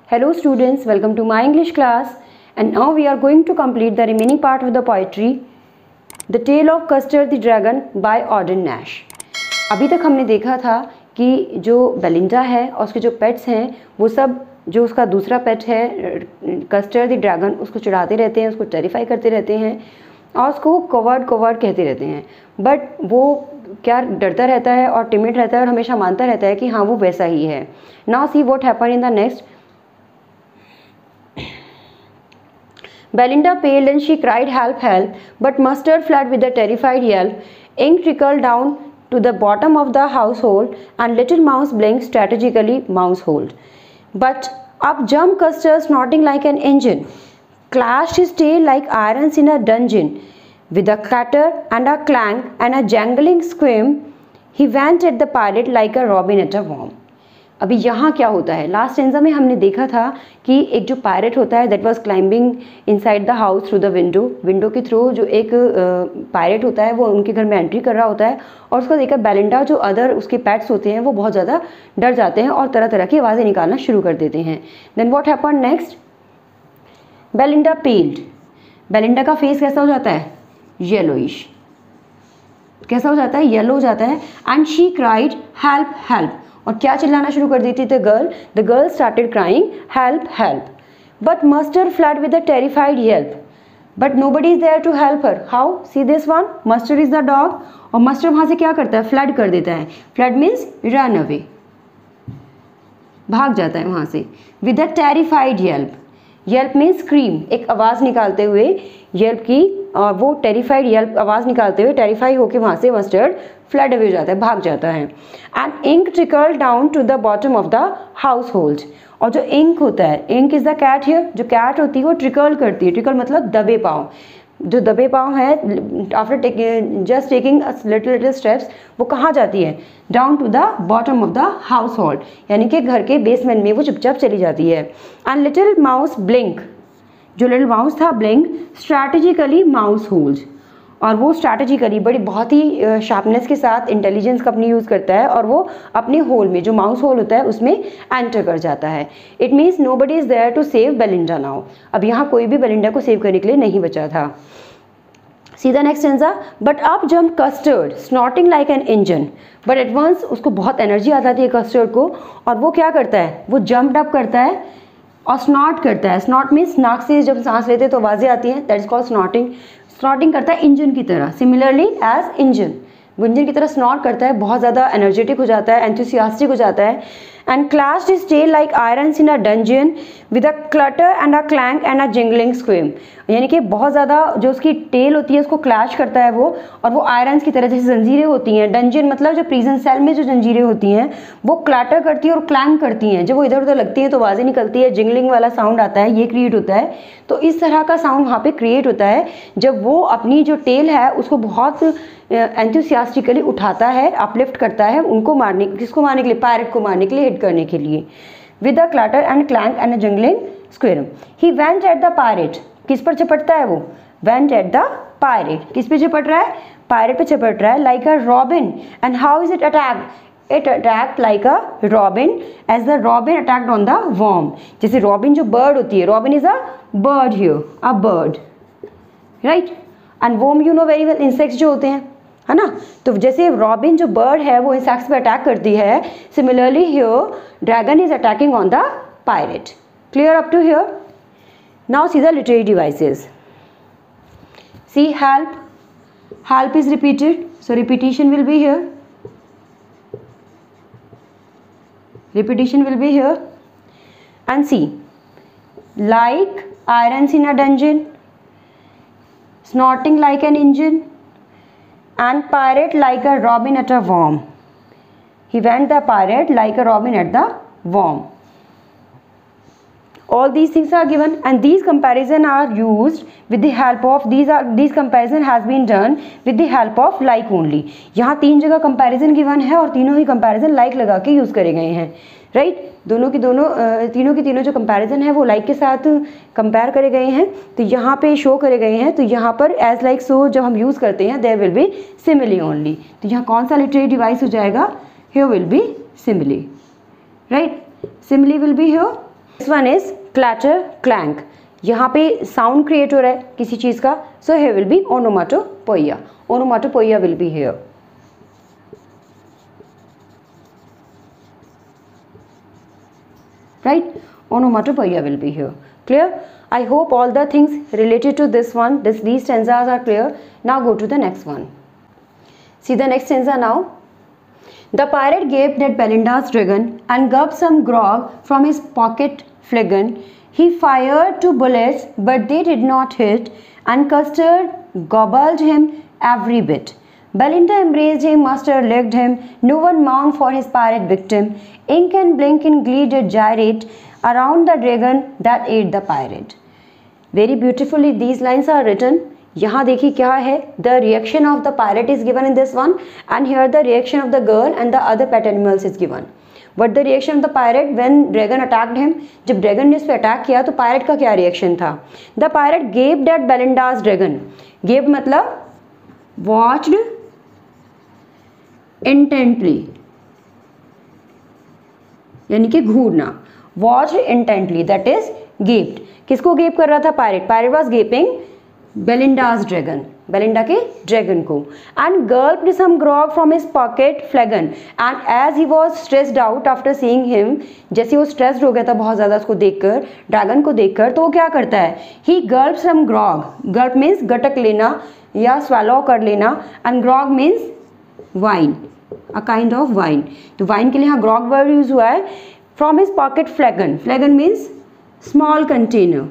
Hello students, welcome to my English class, and now we are going to complete the remaining part of the poetry The Tale of Custer the Dragon by Auden Nash। अभी तक हमने देखा था कि जो Belinda है और उसके जो पेट्स हैं वो सब, जो उसका दूसरा पेट है कस्टर द ड्रैगन, उसको चिढ़ाते रहते हैं, उसको टेरिफाई करते रहते हैं और उसको कवर्ड कहते रहते हैं। बट वो क्या डरता रहता है और टिमिड रहता है और हमेशा मानता रहता है कि हाँ वो वैसा ही है। Now see what happen in the next. Belinda paled and she cried, "Help, help!" But Mustard fled with a terrified yell. Ink trickled down to the bottom of the household, and Little Mouse blinked strategically mousehold. But up jumped Custer, snorting like an engine, clashed his tail like irons in a dungeon. With a clatter and a clang and a jangling scream, he went at the pirate like a robin at a worm. अभी यहाँ क्या होता है, last stanza में हमने देखा था कि एक जो पायरेट होता है that was climbing inside the house through the window के थ्रू जो एक पायरेट होता है वो उनके घर में एंट्री कर रहा होता है और उसको देखकर बेलिंडा जो अदर उसके पेट्स होते हैं वो बहुत ज़्यादा डर जाते हैं और तरह तरह की आवाज़ें निकालना शुरू कर देते हैं। Then what happen next, Belinda paled. Belinda का फेस कैसा हो जाता है, येलोइश, कैसा हो जाता है, येलो हो जाता है। And she cried, help help, और क्या चिल्लाना शुरू कर दी थी the girl started crying, help help. But Mustard fled with a terrified yelp, but nobody is there to help her. How, see this one, Mustard is the dog और Mustard वहाँ से क्या करता है, फ्लड कर देता है। फ्लड मीन्स रन अवे, भाग जाता है वहाँ से। With a terrified Yelp, Yelp means scream, एक आवाज़ निकालते हुए येल्प की, और वो टेरिफाइड येल्प आवाज़ निकालते हुए टेरिफाई होकर वहाँ से मस्टर्ड फ्लड अवे हो जाता है, भाग जाता है। And Ink trickle down to the bottom of the household, और जो इंक होता है, Ink is the cat here, जो कैट होती है वो ट्रिकल करती है, ट्रिकल मतलब दबे पाँव, जो दबे पाँव है after just taking little steps वो कहाँ जाती है, down to the bottom of the household, यानी कि घर के बेसमेंट में वो चुपचाप चली जाती है। एंड लिटिल माउस ब्लिंक, जो लिटिल माउस था ब्लिंक स्ट्रैटेजिकली माउस होल्ड, और वो स्ट्रैटेजिकली बड़ी बहुत ही शार्पनेस के साथ इंटेलिजेंस का अपनी यूज़ करता है और वो अपने होल में, जो माउस होल होता है उसमें एंटर कर जाता है। It means nobody is there to save Belinda now, अब यहाँ कोई भी बेलिंडा को सेव करने के लिए नहीं बचा था। See the next stanza. But up jump Custard snorting like an engine, but at once उसको बहुत एनर्जी आ जाती है कस्टर्ड को, और वो क्या करता है, वो जम्प अप करता है और स्नॉट करता है। स्नॉट मीन्स नाक से जब सांस लेते हैं तो आवाज़ें आती हैं, that is called snorting. Snorting करता है इंजन की तरह, सिमिलरली एज इंजन, वो इंजन की तरह स्नॉट करता है, बहुत ज़्यादा एनर्जेटिक हो जाता है, एंथुसियास्टिक हो जाता है। And clashed his tail like irons in a dungeon with a clatter and a clank and a jingling scream, यानी कि बहुत ज़्यादा जो उसकी टेल होती है उसको क्लैश करता है वो, और वो आयरन्स की तरह, जैसे जंजीरें होती हैं, डंजन मतलब जो प्रिजन सेल में जो जंजीरें होती हैं वो क्लैटर करती है और क्लैंक करती हैं, जब वो इधर उधर लगती हैं तो आवाज़ें निकलती है, जिंगलिंग वाला साउंड आता है, ये क्रिएट होता है। तो इस तरह का साउंड वहाँ पे क्रिएट होता है जब वो अपनी जो टेल है उसको बहुत एंथुसियास्टिकली उठाता है, अपलिफ्ट करता है उनको मारने, किसको मारने के लिए, पायरेट को मारने के लिए, हिट करने के लिए। With a clatter and clank and a jangling squirm, he went at the pirate, किस पर चपटता है वो, वेंट एट द पायरेट, किस पे चपट रहा है, पायरेट पे चपट रहा है। Like a robin, and how is it attack, it attacked like a robin as the robin attacked on the worm, जैसे रॉबिन जो बर्ड होती है, robin is a bird here, a bird, right. And worm you know very well, insects जो होते हैं, है ना, तो जैसे रॉबिन जो बर्ड है वो इंसेक्ट्स पे अटैक करती है, similarly here dragon is attacking on the pirate. Clear up to here? Now see the literary devices. See help, help is repeated, so repetition will be here, repetition will be here. And see, like irons in a dungeon, snorting like an engine, and pirate like a robin at a worm. He went the pirate like a robin at the worm. All these things are given, and these comparison are used with the help of these comparison has been done with the help of like only. यहाँ तीन जगह comparison given है और तीनों ही comparison like लगा के use करे गए हैं, राइट। दोनों की दोनों तीनों की तीनों जो कंपैरिजन है वो लाइक के साथ कंपेयर करे गए हैं, तो यहाँ पे शो करे गए हैं। तो यहाँ पर एज लाइक सो जब हम यूज़ करते हैं there will be simile only, तो यहाँ कौन सा लिटरेरी डिवाइस हो जाएगा, here will be simile, right. Simile will be here this one is clatter clank, यहाँ पे साउंड क्रिएट हो रहा है किसी चीज़ का, so here will be onomatopoeia, onomatopoeia will be here. Right, onomatopoeia will be here. Clear? I hope all the things related to this one, these stanzas are clear. Now go to the next one. See the next stanza now. The pirate gaped at Belinda's dragon and gulped some grog from his pocket flagon. He fired 2 bullets, but they did not hit, and Custard gobbled him every bit. Belinda embraced him, Mustard licked him, no one mourned for his pirate victim. Ink and Blink in glee did gyrate around the dragon that ate the pirate. Very beautifully these lines are written. यहाँ देखिए क्या है, the reaction of the pirate is given in this one, and here the reaction of the girl and the other pet animals is given. But the reaction of the pirate when dragon attacked him, जब dragon ने उस पर attack किया तो pirate का क्या reaction था? The pirate gaped at Belinda's dragon. Gape मतलब watched intently, यानी कि घूरना, watched intently, that is gaped. किसको गेप कर रहा था? Pirate. Pirate was gaping Belinda's dragon, Belinda के ड्रैगन को. And gulped some grog from his pocket flagon, and as he was stressed out after seeing him, जैसे वो stressed हो गया था बहुत ज़्यादा उसको देखकर, ड्रैगन को देखकर, तो वो क्या करता है? ही गल्प सम ग्रॉग, गल्प मीन्स गटक लेना या स्वैलो कर लेना, and grog means wine, a kind of wine. तो वाइन के लिए यहाँ ग्रॉग वर्ड यूज हुआ है. From his pocket flagon, flagon means small container,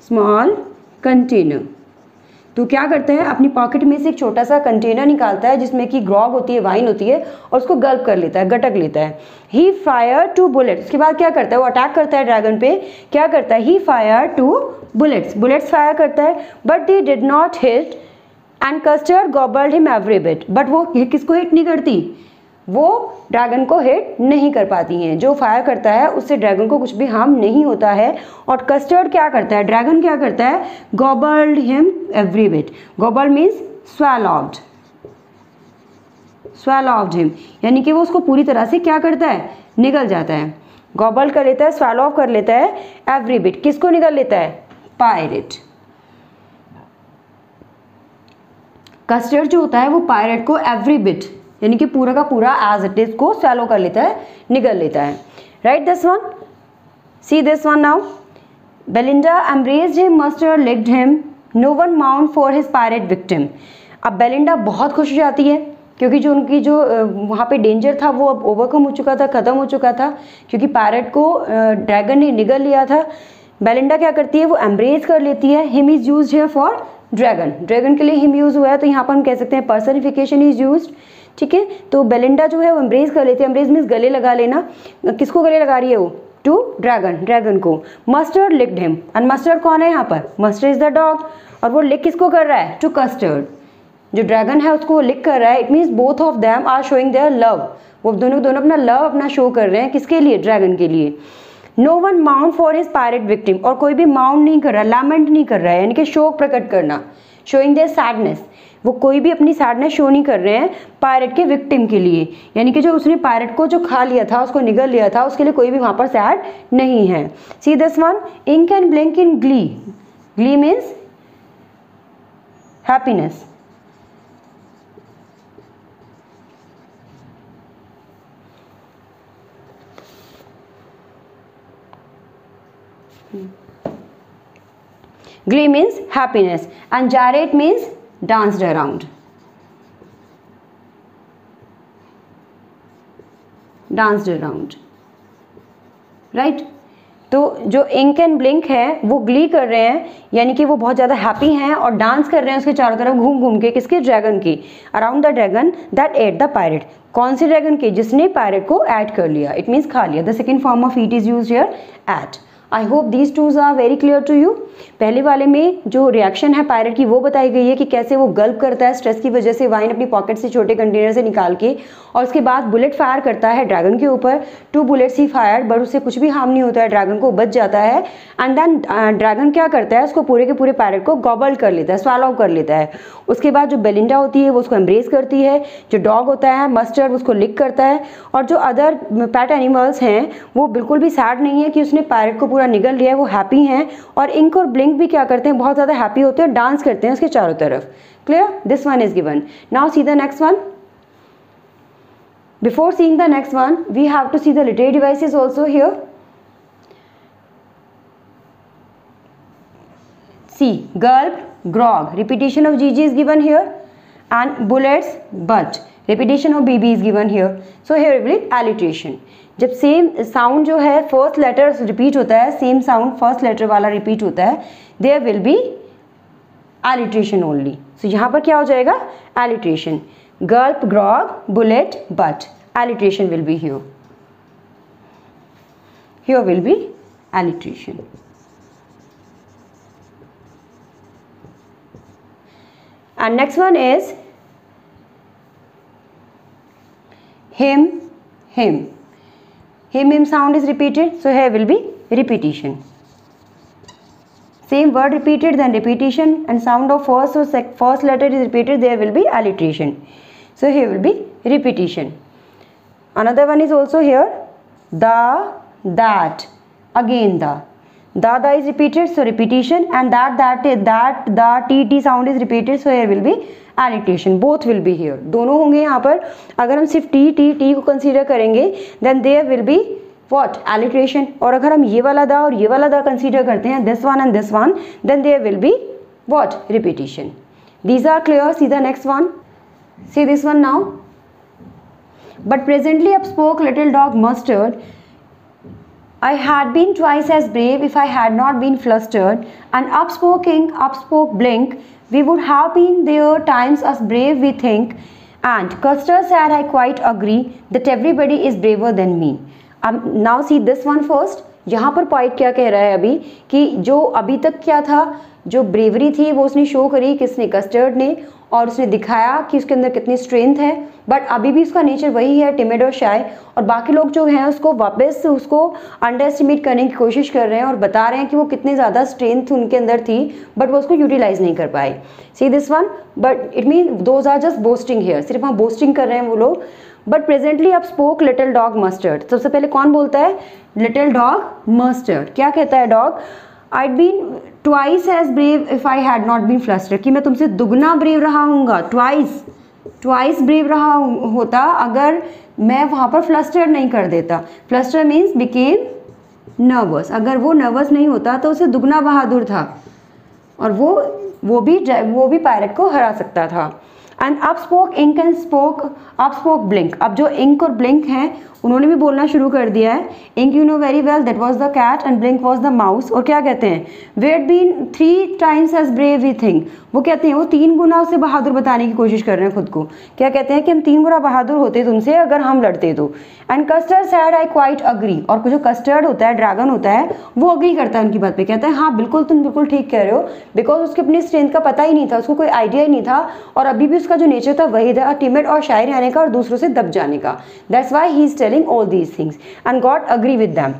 small container. तो क्या करता है? अपनी पॉकेट में से एक छोटा सा कंटेनर निकालता है जिसमें कि ग्रॉग होती है, वाइन होती है, और उसको गल्प कर लेता है, गटक लेता है. ही फायर 2 बुलेट्स, उसके बाद क्या करता है? वो अटैक करता है ड्रैगन पे. क्या करता है? ही फायर 2 बुलेट्स, बुलेट्स फायर करता है, but they did not hit, and custard गॉबल्ड him every bit. But वो किसको हिट नहीं करती? वो ड्रैगन को हिट नहीं कर पाती हैं. जो फायर करता है उससे ड्रैगन को कुछ भी हार्म नहीं होता है. और कस्टर्ड क्या करता है? ड्रैगन क्या करता है? Gobbled him every bit. Gobbled means swallowed, swallowed him, यानी कि वो उसको पूरी तरह से क्या करता है? निगल जाता है. गॉबल्ड कर लेता है, स्वैलोव कर लेता है एवरी बिट. किसको निगल लेता है? पायरेट. कस्टर्ड जो होता है वो पायरेट को एवरी बिट, यानी कि पूरा का पूरा एज इट इज को स्वैलो कर लेता है, निगल लेता है. Right this one, see this one now. Belinda embraced him, Mustard licked him, no one mourned for his pirate victim. अब बेलिंडा बहुत खुश हो जाती है क्योंकि जो उनकी जो वहाँ पे डेंजर था वो अब ओवरकम हो चुका था, ख़त्म हो चुका था, क्योंकि पायरेट को ड्रैगन ने निगल लिया था. बेलिंडा क्या करती है? वो एम्ब्रेस कर लेती है. Him is used here for dragon, dragon के लिए हिम यूज़ हुआ है, तो यहाँ पर हम कह सकते हैं पर्सनिफिकेशन इज यूज्ड. ठीक है, तो बेलिंडा जो है वो एम्ब्रेस कर लेती है. एम्ब्रेस मीन्स गले लगा लेना. किसको गले लगा रही है वो? टू ड्रैगन, ड्रैगन को. Mustard licked him, and mustard कौन है यहाँ पर? Mustard is the dog. और वो लिक किसको कर रहा है? To custard. जो ड्रैगन है उसको लिक कर रहा है. It means both of them are showing their love. वो दोनों अपना लव अपना शो कर रहे हैं. किसके लिए? ड्रैगन के लिए. No one mourned for his pirate victim, और कोई भी माउंट नहीं कर रहा, लैमेंट नहीं कर रहा है, यानी कि शोक प्रकट करना, शोइंग देयर सैडनेस. वो कोई भी अपनी सैडनेस शो नहीं कर रहे हैं पायरेट के विक्टिम के लिए, यानी कि जो उसने पायरेट को जो खा लिया था, उसको निगल लिया था, उसके लिए कोई भी वहाँ पर सैड नहीं है. See this one. Ink and Blink in glee, glee means happiness. Glee means happiness, and gyrate means danced around. Danced around. Right? तो जो इंक एंड ब्लिंक है वो ग्ली कर रहे हैं, यानी कि वो बहुत ज़्यादा हैप्पी हैं और डांस कर रहे हैं उसके चारों तरफ घूम घूम के. किसके? ड्रैगन की. Around the dragon that at the pirate. कौन से ड्रैगन की? जिसने पायरेट को ऐड कर लिया. इट मीन्स खा लिया. The second form of eat is use here, ate. I hope these tools are very clear to you. पहले वाले में जो रिएक्शन है पायरेट की वो बताई गई है कि कैसे वो गल्प करता है स्ट्रेस की वजह से वाइन अपनी पॉकेट से छोटे कंटेनर से निकाल के, और उसके बाद बुलेट फायर करता है ड्रैगन के ऊपर। 2 बुलेट्स ही फायर, बट उससे कुछ भी हार्म नहीं होता है, ड्रैगन को बच जाता है। एंड देन ड्रैगन क्या करता है, उसको पूरे के पूरे पायरेट को गॉबल कर लेता है, स्वैलो कर लेता है। उसके बाद जो बेलिंडा होती है वो उसको एम्ब्रेस करती है, जो डॉग होता है मस्टर्ड उसको लिक करता है, और जो अदर पैट एनिमल्स हैं वो बिल्कुल भी सैड नहीं है कि उसने पायरेट को पूरा निगल लिया है, वो हैप्पी हैं। और इंक और ब्लिंक भी क्या करते हैं, बहुत ज़्यादा हैप्पी होते हैं, डांस करते हैं उसके चारों तरफ। Clear? This one is given. Now see the next one. Before seeing the next one, we have to see the literary devices also here. See, gulp, grog, repetition of GG is given here, and bullets, but repetition of BB is given here. So here will be alliteration. जब same sound जो है first letter repeat होता है, same sound first letter वाला repeat होता है, there will be alliteration only. So यहाँ पर क्या हो जाएगा, alliteration. Gulp, grog, bullet, but. Alliteration will be here. Here will be alliteration. And next one is him, him. Him sound is repeated, so here will be repetition. Same word repeated, then repetition, and sound of first letter is repeated, there will be alliteration. So here will be repetition. Another one is also here, the, that, again the is repeated, so repetition, and that, the, t sound is repeated, so here will be alliteration. Both will be here, दोनों होंगे यहाँ पर। अगर हम सिर्फ t को consider करेंगे, then there will be what, alliteration. और अगर हम ये वाला दा और ये वाला दा कंसीडर करते हैं, this one and this one, then there will be what, repetition. These are clear. See the next one. See this one now. But presently up spoke little dog Mustard. I had been twice as brave if I had not been flustered. And up spoke Ink, up spoke Blink. We would have been there times as brave we think. And Custer said I quite agree that everybody is braver than me. Now see this one first. यहाँ पर point क्या कह रहा है अभी, कि जो अभी तक क्या था, जो ब्रेवरी थी वो उसने शो करी किसने, कस्टर्ड ने, और उसने दिखाया कि उसके अंदर कितनी स्ट्रेंथ है, बट अभी भी उसका नेचर वही है, टिमिड और शाय। और बाकी लोग जो हैं उसको वापस उसको अंडर एस्टिमेट करने की कोशिश कर रहे हैं और बता रहे हैं कि वो कितनी ज़्यादा स्ट्रेंथ उनके अंदर थी, बट वो उसको यूटिलाइज नहीं कर पाए। See this one, but it mean those are just boasting here, सिर्फ हम बोस्टिंग कर रहे हैं वो लोग। But presently up spoke little dog Mustard. सबसे पहले कौन बोलता है, लिटिल डॉग मस्टर्ड। क्या कहता है dog, I'd been twice as brave if I had not been flustered, कि मैं तुमसे दुगना ब्रेव रहा हूँगा, ट्वाइस ब्रेव रहा होता अगर मैं वहाँ पर फ्लस्टर्ड नहीं कर देता। फ्लस्टर मीन्स बिकेम नर्वस, अगर वो नर्वस नहीं होता तो उसे दुगना बहादुर था, और वो भी पायरेट को हरा सकता था। And up spoke Ink and up spoke Blink. अब जो इंक और ब्लिंक हैं उन्होंने भी बोलना शुरू कर दिया है। Ink you know very well that was the cat and Blink was the mouse. और क्या कहते हैं, we had been 3 times as brave we think। वो कहते हैं वो 3 गुना उससे बहादुर बताने की कोशिश कर रहे हैं खुद को। क्या कहते हैं कि हम 3 गुना बहादुर होते तुमसे अगर हम लड़ते तो। And custard sad I quite agree. और जो कस्टर्ड होता है, ड्रैगन होता है, वो अग्री करता है उनकी बात पे, कहता है हाँ बिल्कुल तुम बिल्कुल ठीक कह रहे हो, बिकॉज उसके अपनी स्ट्रेंथ का पता ही नहीं था, उसको कोई आइडिया ही नहीं था, और अभी भी उसका जो नेचर था वही था, टिमिड और शाय रहने का और दूसरों से दब जाने का। That's why he is telling all these things and God agree with them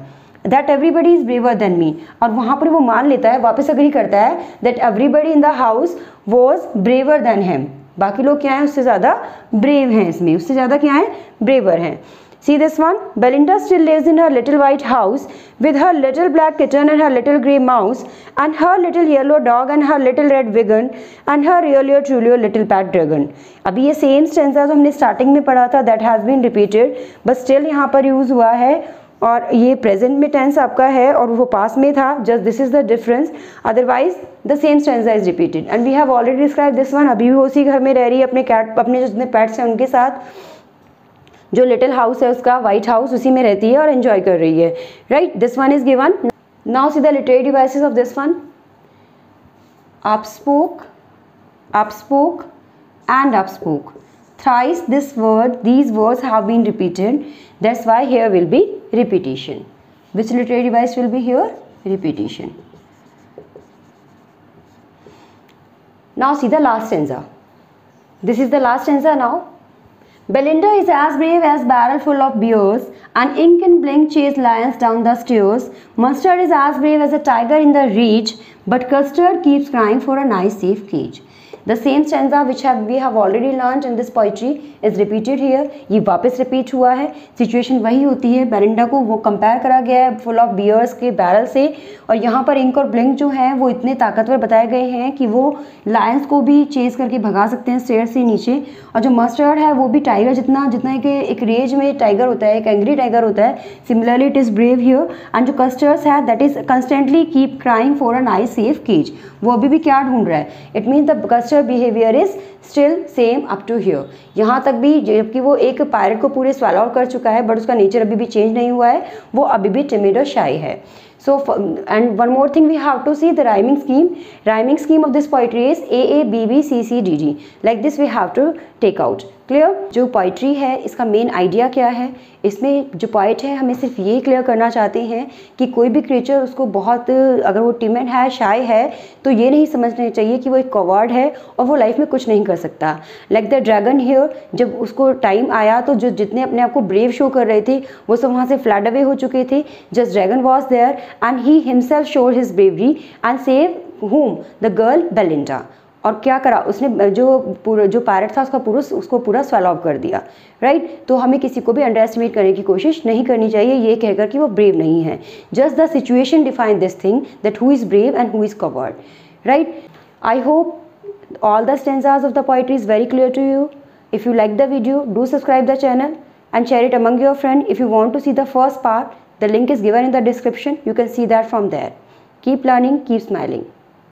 that everybody is braver than me. और वहाँ पर वो मान लेता है, वापस अग्री करता है that everybody in the house was braver than him. बाकी लोग क्या हैं, उससे ज़्यादा ब्रेव हैं, इसमें उससे ज़्यादा क्या है, ब्रेवर हैं। See this one. Belinda still lives in her little white house with her little black kitten and her little grey mouse and her little yellow dog and her little red wagon and her really truly little pet dragon. अभी ये same stanza जो हमने starting में पढ़ा था that has been repeated, but still यहाँ पर use हुआ है, और ये प्रेजेंट में टेंस आपका है और वो पास में था, just this is the difference, otherwise the same stanza is repeated. And we have already describe this one. अभी भी वो उसी घर में रह रही है अपने जितने पेट्स हैं उनके साथ, जो लिटिल हाउस है उसका वाइट हाउस, उसी में रहती है और एंजॉय कर रही है, right. This one is given. Now see the literary devices of this one. Up spoke and up spoke. Thrice these words have been repeated. That's why here will be repetition. Which literary device will be here? Repetition. Now see the last stanza. This is the last stanza now. Belinda is as brave as barrel full of beers, and ink and blink chase lions down the stairs. Mustard is as brave as a tiger in the reach, but Custard keeps crying for a nice safe cage. The same stanza which we have already learned in this poetry is repeated here. ये वापस repeat हुआ है. Situation वही होती है. Belinda को वो compare करा गया है full of beers के barrel से, और यहाँ पर इंक और ब्लिंक जो है वो इतने ताकतवर बताए गए हैं कि वो लायंस को भी चेस करके भगा सकते हैं स्टेयर से नीचे. और जो मस्टर्ड है वो भी टाइगर जितना कि एक रेज में टाइगर होता है, एक एंग्री टाइगर होता है. Similarly it is brave here. And जो कस्टर्ड्स है that is constantly keep crying for a nice safe cage. वो अभी भी क्या ढूंढ रहा है? It means the Custard behaviour is still same up to here. यहाँ तक भी जबकि वो एक पायरेट को पूरे स्वैलो आउट कर चुका है, बट उसका नेचर अभी भी चेंज नहीं हुआ है. वो अभी भी टिमिड और शाई है. So and one more thing we have to see the rhyming scheme. Rhyming scheme of this poetry is A A B B C C D D. Like this we have to take out. Clear? जो poetry है इसका main idea क्या है? इसमें जो poet है हमें सिर्फ ये क्लियर करना चाहते हैं कि कोई भी क्रिएचर उसको बहुत, अगर वो टिमिड है, शाय है, तो ये नहीं समझना चाहिए कि वो एक कवर्ड है और वो लाइफ में कुछ नहीं कर सकता. लाइक द ड्रैगन हियर, जब उसको टाइम आया तो जो जितने अपने आप को ब्रेव शो कर रहे थे वो सब वहाँ से फ्लड अवे हो चुके थे. Just dragon was there and he himself showed his bravery and save whom? The girl Belinda. और क्या करा उसने? जो पायरेट था उसको पूरा स्वैलो अप कर दिया. राइट? तो हमें किसी को भी अंडर एस्टिमेट करने की कोशिश नहीं करनी चाहिए ये कहकर कि वो ब्रेव नहीं है. Just the situation define this thing that who is brave and who is covered. Right? I hope all the stanzas of the poetry is very clear to you. If you like the video, do subscribe the channel and share it among your friends. If you want to see the first part, the link is given in the description. You can see that from there. Keep learning, keep smiling.